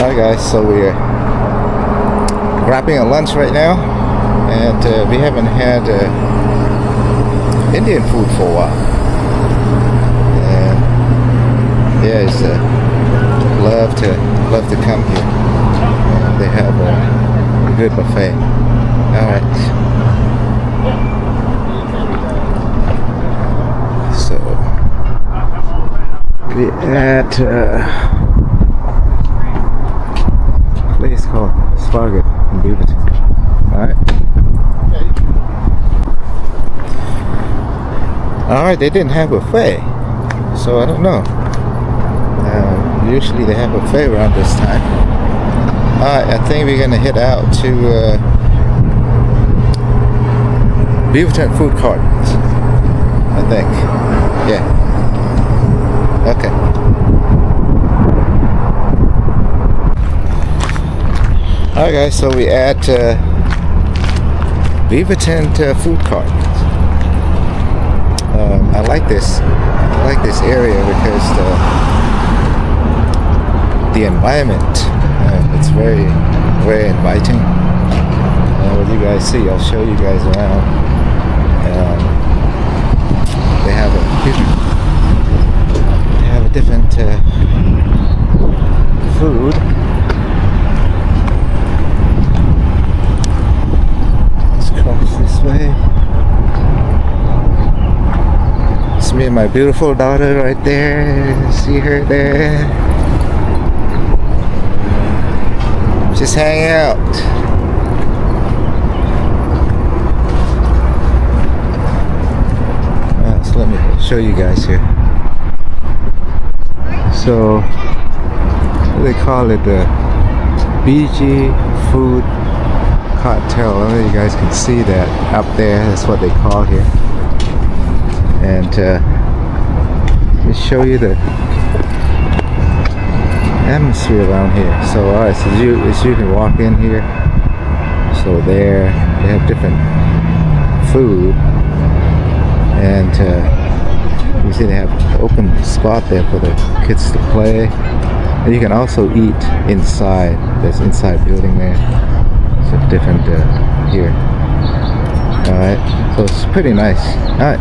Alright guys, so we're grabbing a lunch right now, and we haven't had Indian food for a while. And yeah, it's love to come here. They have a good buffet. Alright. So we're at place called Savor in Beaverton. Alright, they didn't have a buffet, so I don't know. Usually they have a buffet around this time. Alright, I think we're gonna head out to Beaverton food court. I think. Yeah. Okay. Alright guys, so we're at Beaverton food court. I like this area because the environment, it's very inviting. What you guys see, I'll show you guys around. They have a different food. Let's cross this way. It's me and my beautiful daughter right there. See her there? Just hang out. So let me show you guys here. So they call it the BG Food Cocktail. I don't know if you guys can see that up there. That's what they call here. And let me show you the atmosphere around here. So alright, so you can walk in here. So there they have different food, and you see they have an open spot there for the kids to play, and you can also eat inside. There's inside building there. So different here. Alright, so it's pretty nice. Alright,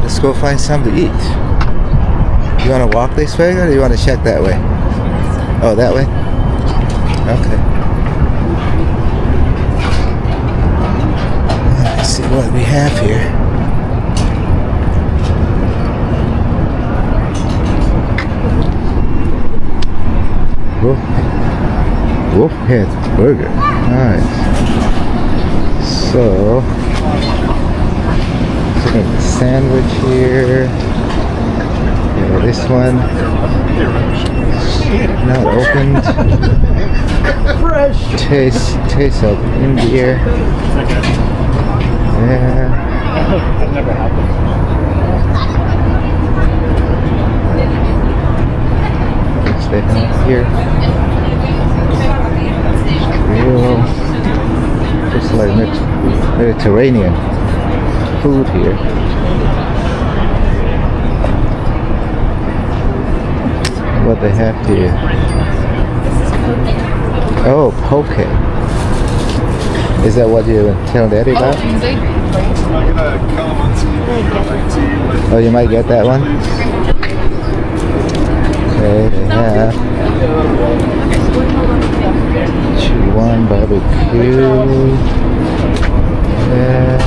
let's go find something to eat. You want to walk this way, or do you want to check that way? Oh, that way? Okay. Let's see what we have here. Wolfhead Burger. Nice. So, sandwich here. Yeah, this one not opened. Fresh. Taste of India. Yeah. I've never had them. What's that here? Real, just like Mediterranean food here. What they have here? Oh, poke. Is that what you tell Daddy about? Oh, you might get that one. Okay, they have Chihuahua barbecue. Yeah.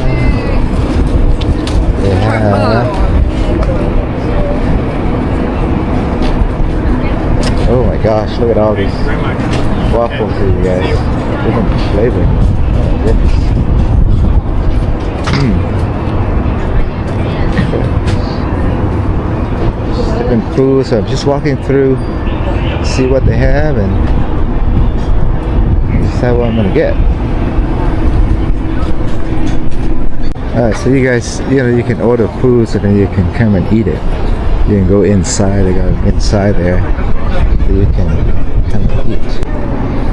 They have. Oh my gosh, look at all these waffles here, you guys. Different flavor. Oh my goodness. Different foods. So I'm just walking through, see what they have, and decide what I'm gonna get. Alright, so you guys, you can order foods and then you can come and eat it. You can go inside, they got inside there. So you can come and eat.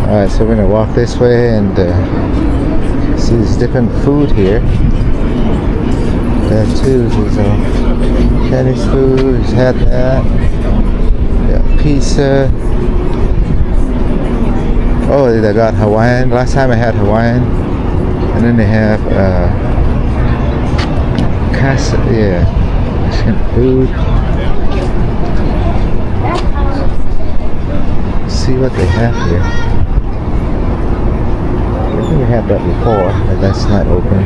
Alright, so we're gonna walk this way and see this different food here. There too, there's Chinese food, had that. Yeah. pizza. Oh, they got Hawaiian. Last time I had Hawaiian. And then they have casa, yeah, Mexican food. See what they have here. I think we had that before, but that's not open.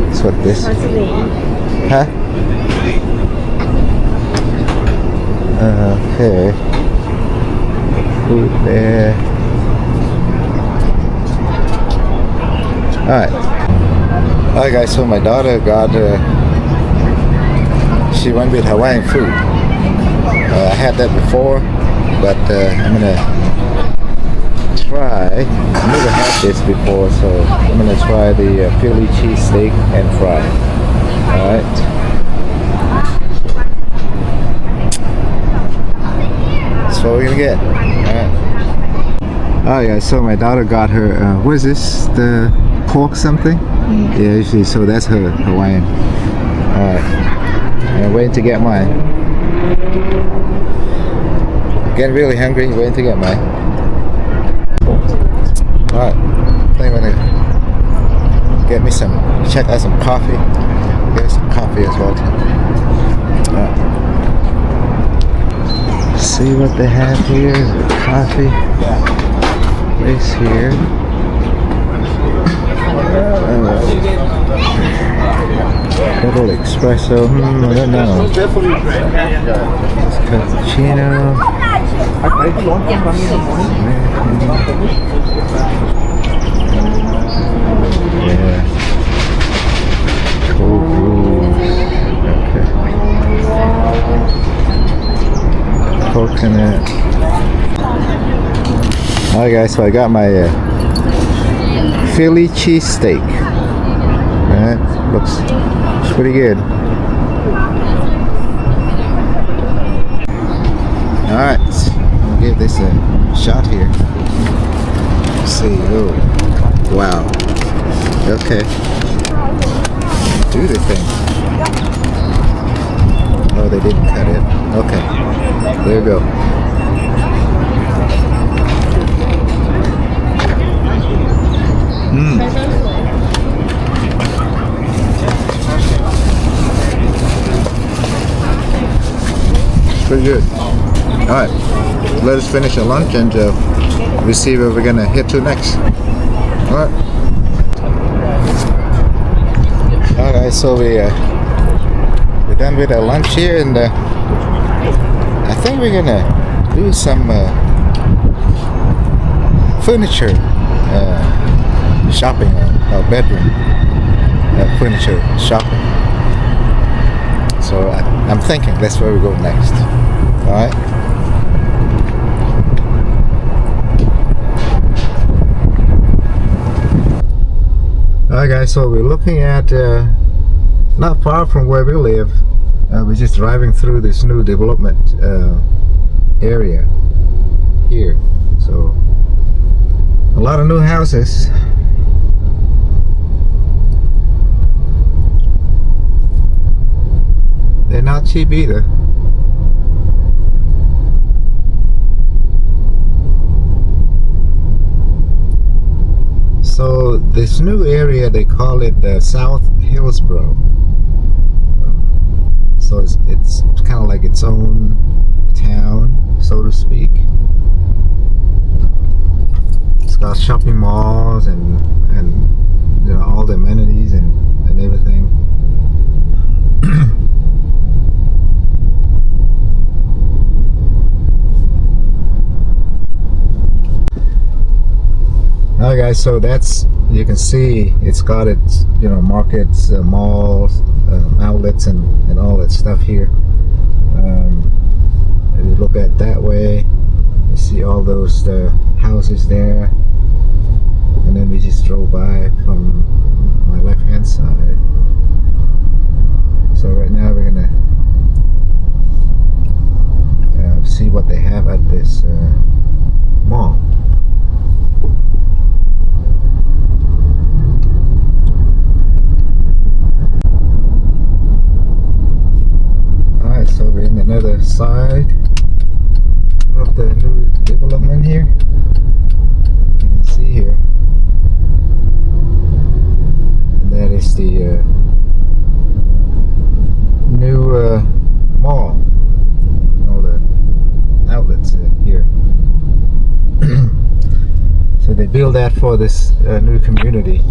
That's what this. Huh? Okay. Food there. Alright. Alright guys, so my daughter got she went with Hawaiian food. I had that before, but I'm gonna try. I've never had this before, so I'm gonna try the Philly cheesesteak and fry. Alright. That's what we're gonna get. Alright. Alright guys, so my daughter got her, what is this? The pork something? Yeah, usually, so that's her Hawaiian. Alright. I'm waiting to get mine. Getting really hungry, waiting to get mine. Alright. I think I'm gonna get me some, check out some coffee. Get some coffee as well too. Alright. See what they have here. Coffee place here. Double espresso. I don't know. Cappuccino. Yeah. Cold brews. Okay. Coconut. Alright guys, so I got my Philly cheesesteak. Alright, looks pretty good. Alright, I'll give this a shot here. Let's see. Oh, wow. Okay. Do the thing. Oh, they didn't cut it. Okay. There you go. Pretty good. Alright, let us finish our lunch and we'll see where we're gonna head to next. Alright. Alright, so we're done with our lunch here, and I think we're gonna do some furniture shopping, our bedroom furniture shopping. So I'm thinking that's where we go next. Alright. Alright guys, so we're looking at not far from where we live. We're just driving through this new development area here. So a lot of new houses. They're not cheap either. So this new area, they call it South Hillsborough. So it's kind of like its own town, so to speak. It's got shopping malls and you know, all the amenities and everything. Alright guys, so that's, you can see it's got its, you know, markets, malls, outlets and all that stuff here. If you look at that way, you see all those houses there, and then we just drove by from my left hand side. So right now we're gonna see what they have at this mall. Alright, so we're in another side. of the new development here. You can see here. And that is the new mall. All the outlets here. So they build that for this new community.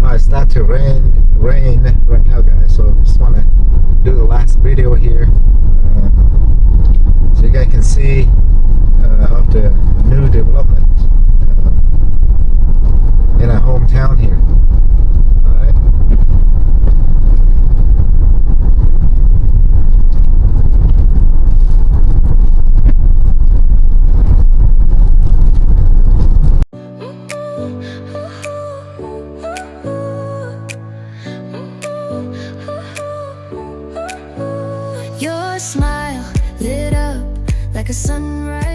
It starts to rain right now, guys, so I just want to do the last video here so you guys can see of the new development in our hometown here. Alright. Your smile lit up like a sunrise.